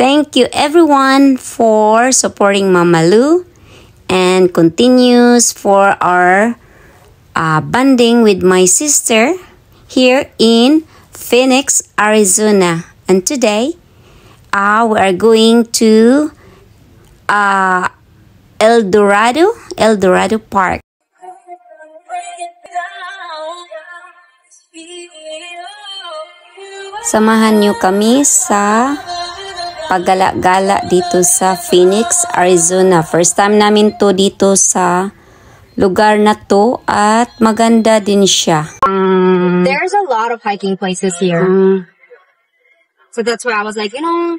Thank you everyone for supporting Mama Lu and continues for our bonding with my sister here in Phoenix, Arizona. And today, we are going to El Dorado Park. Samahan nyo kami sa paggala-gala dito sa Phoenix, Arizona. First time namin to dito sa lugar na to at maganda din siya. There's a lot of hiking places here. So that's why I was like, you know,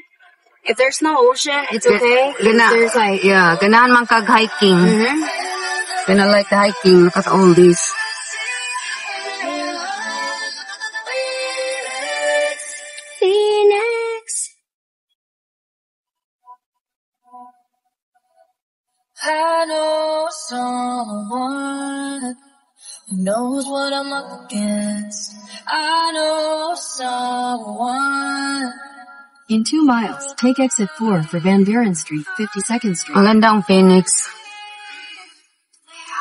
if there's no ocean, it's okay. There's like, yeah, ganahan man kag hiking. Gonna like the hiking, look at all this. Phoenix. I know someone who knows what I'm up against. I know someone. In 2 miles, take exit 4 for Van Buren Street, 52nd Street. Ang ganda ang Phoenix.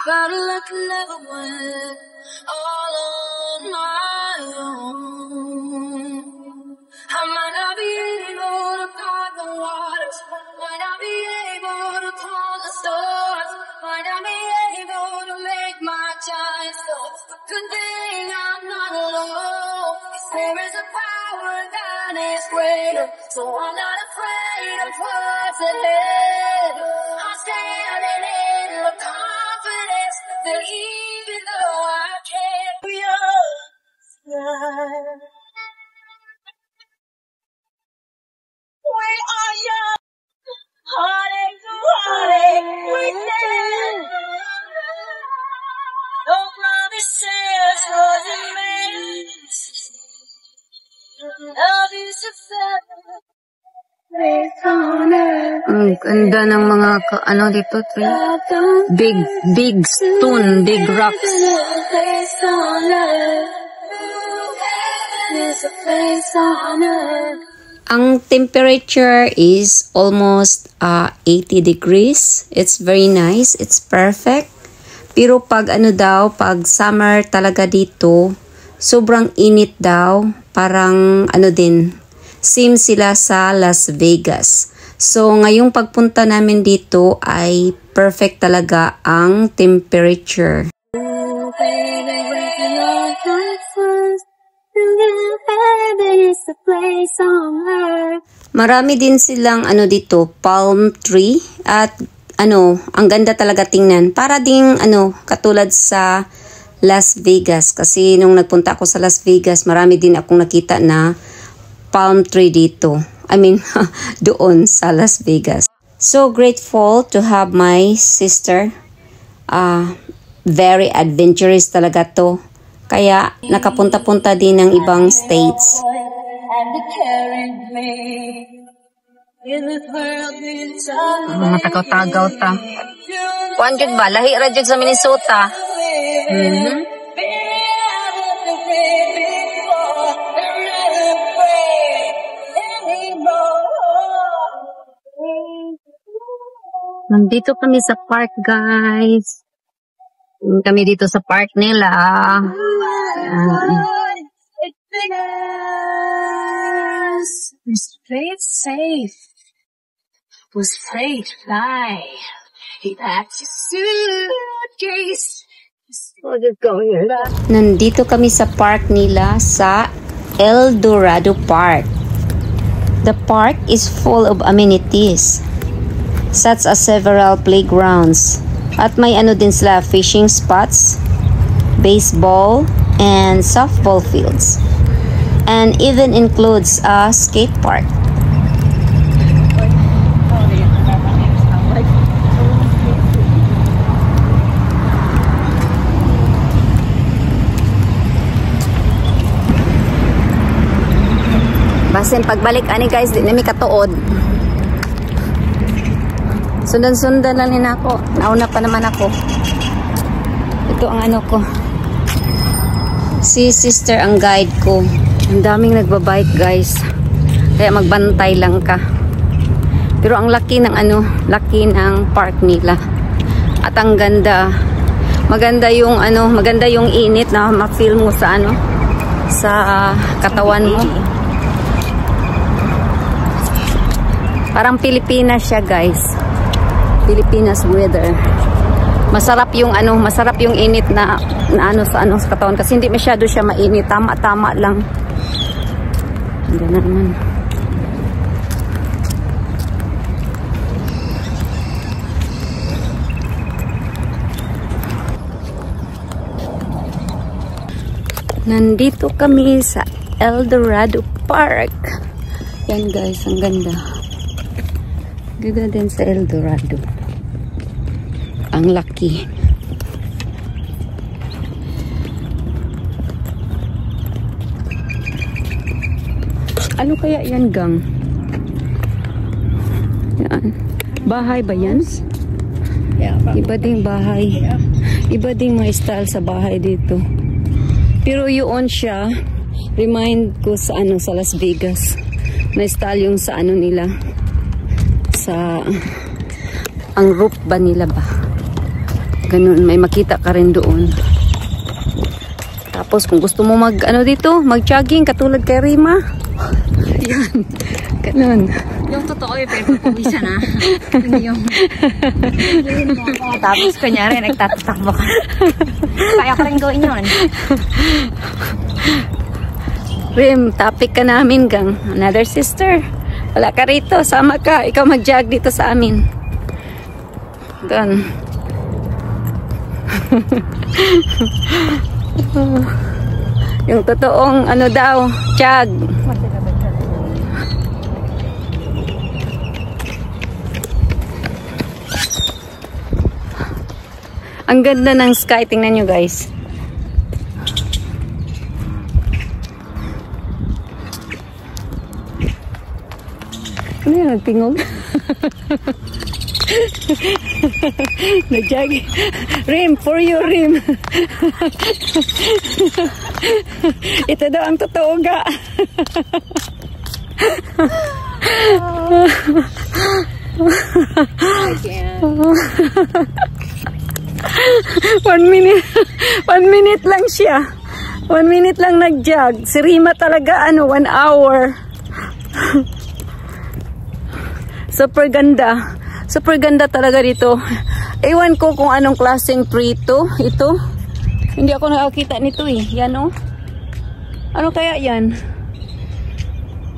But luck never went all on my own. I might not be able to part the waters, might not be able to calm the stars, might not be able to make my giant fall. But good thing I'm not alone, 'cause there is a power that is greater, so I'm not afraid of what's ahead. I'm standing in the confidence that even though I can't be yours, we are young, heartache to heartache, we stand. No promises, no demands. Love is a feather, place on earth. Ang ganda ng mga ano dito, big stone, big rocks. Place on earth. There's a place on earth. Ang temperature is almost 80 degrees. It's very nice. It's perfect. Pero pag pag summer talaga dito, sobrang init daw. Parang din, same sila sa Las Vegas. So ngayong pagpunta namin dito ay perfect talaga ang temperature. Marami din silang dito, palm tree at ang ganda talaga tingnan. Para ding katulad sa Las Vegas kasi nung nagpunta ako sa Las Vegas, marami din akong nakita na palm tree dito. I mean, doon sa Las Vegas. So grateful to have my sister. Very adventurous talaga to. Kaya nakapunta-punta din ng ibang states. Mga tagaw-tagaw ta. Kuan jud ba? Lahi ra jud sa Minnesota. Nandito kami sa park, guys. Kami dito sa park nila. Was played safe. Was afraid to fly. He packed his suitcase. Nandito kami sa park nila sa El Dorado Park. The park is full of amenities, such as several playgrounds. At may din sila fishing spots, baseball, and softball fields. And even includes a skate park. Basin pagbalik guys, di nami katuod. Sundan-sundan lang din ako. Nauna pa naman ako. Ito ang ko. Si sister ang guide ko. Ang daming nagbabike guys. Kaya magbantay lang ka. Pero ang laki ng ano, laki ng park nila. At ang ganda. Maganda yung ano, maganda yung init na ma-feel mo sa ano, sa katawan mo. Parang Pilipinas siya, guys. Pilipinas weather. Masarap yung ano, masarap yung init na ano sa ano sa katawan kasi hindi masyado siya mainit, tama-tama lang. Ganda naman. Nandito kami sa El Dorado Park. Yan guys, ang ganda. Ganda din sa El Dorado. Ang laki. Ano kaya yan, gang? Yan. Bahay ba yan? Iba ding bahay. Iba ding mga style sa bahay dito. Pero yun siya, remind ko sa ano, sa Las Vegas. Na style yung sa ano nila. Sa ang roof ba nila ba? Ganun, may makita ka rin doon. Tapos kung gusto mo mag ano dito, mag-jogging katulad kay Rima. Yan. Ganun. Yung totoo yung pagpapawisa na. Hindi yung tapos kunyari nagtatakbo ka. Kaya ko rin gawin yun. Rim, topic ka namin, gang. Another sister. Wala ka rito, sama ka. Ikaw mag-jog dito sa amin. Doon. Yung totoong ano daw, jog. Ang ganda ng sky, tingnan nyo guys. Ano yung nagtingog? Nag-jog. Rim, for you, Rim. Ito daw ang totoo ga. I can't. 1 minute. 1 minute lang siya. 1 minute lang nag-jog. Si Rima talaga, ano, 1 hour. Super ganda. Super ganda talaga dito. Ewan ko kung anong klaseng tree ito. Ito. Hindi ako nakakita nito eh. Yan oh. Ano kaya yan?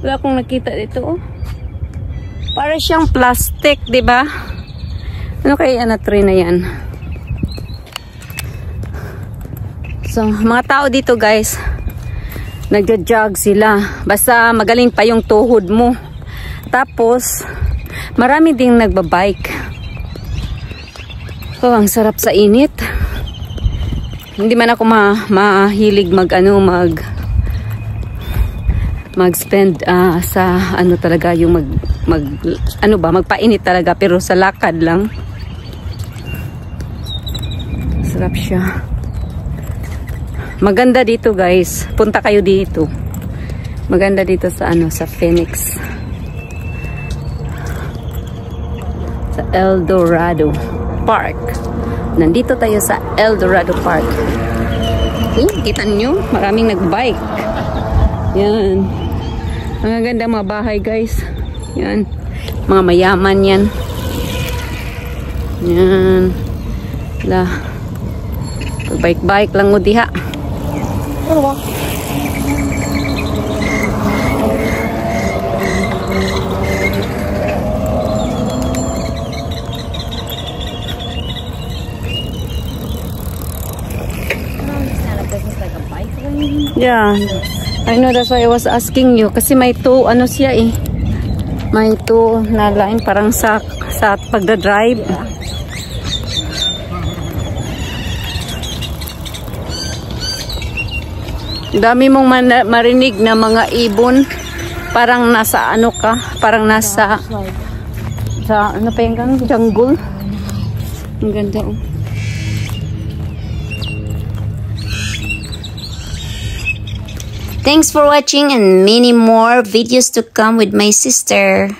Wala akong nakita dito oh. Para siyang plastic, di ba? Ano kaya yan na tree na yan? So, mga tao dito guys, nagja-jog sila. Basta magaling pa yung tuhod mo. Tapos, marami ding nagbabike. Oh, ang sarap sa init. Hindi man ako mahilig mag-spend sa ano talaga yung magpainit talaga pero sa lakad lang. Sarap siya. Maganda dito guys. Punta kayo dito. Maganda dito sa ano, sa Phoenix. Sa El Dorado Park. Nandito tayo sa El Dorado Park. Kita nyo? Maraming nagbike. Yan. Mga ganda mga bahay guys. Yan. Mga mayaman yan. Yan. Lah. Pag-bike-bike lang mo diha. Yeah, I know, that's why I was asking you. Kasi may two, ano siya eh. May two na line parang sa pagdadrive. Dami mong marinig na mga ibon. Parang nasa ano ka, parang nasa sa ano pa yung jungle. Ang ganda oh. Thanks for watching and many more videos to come with my sister.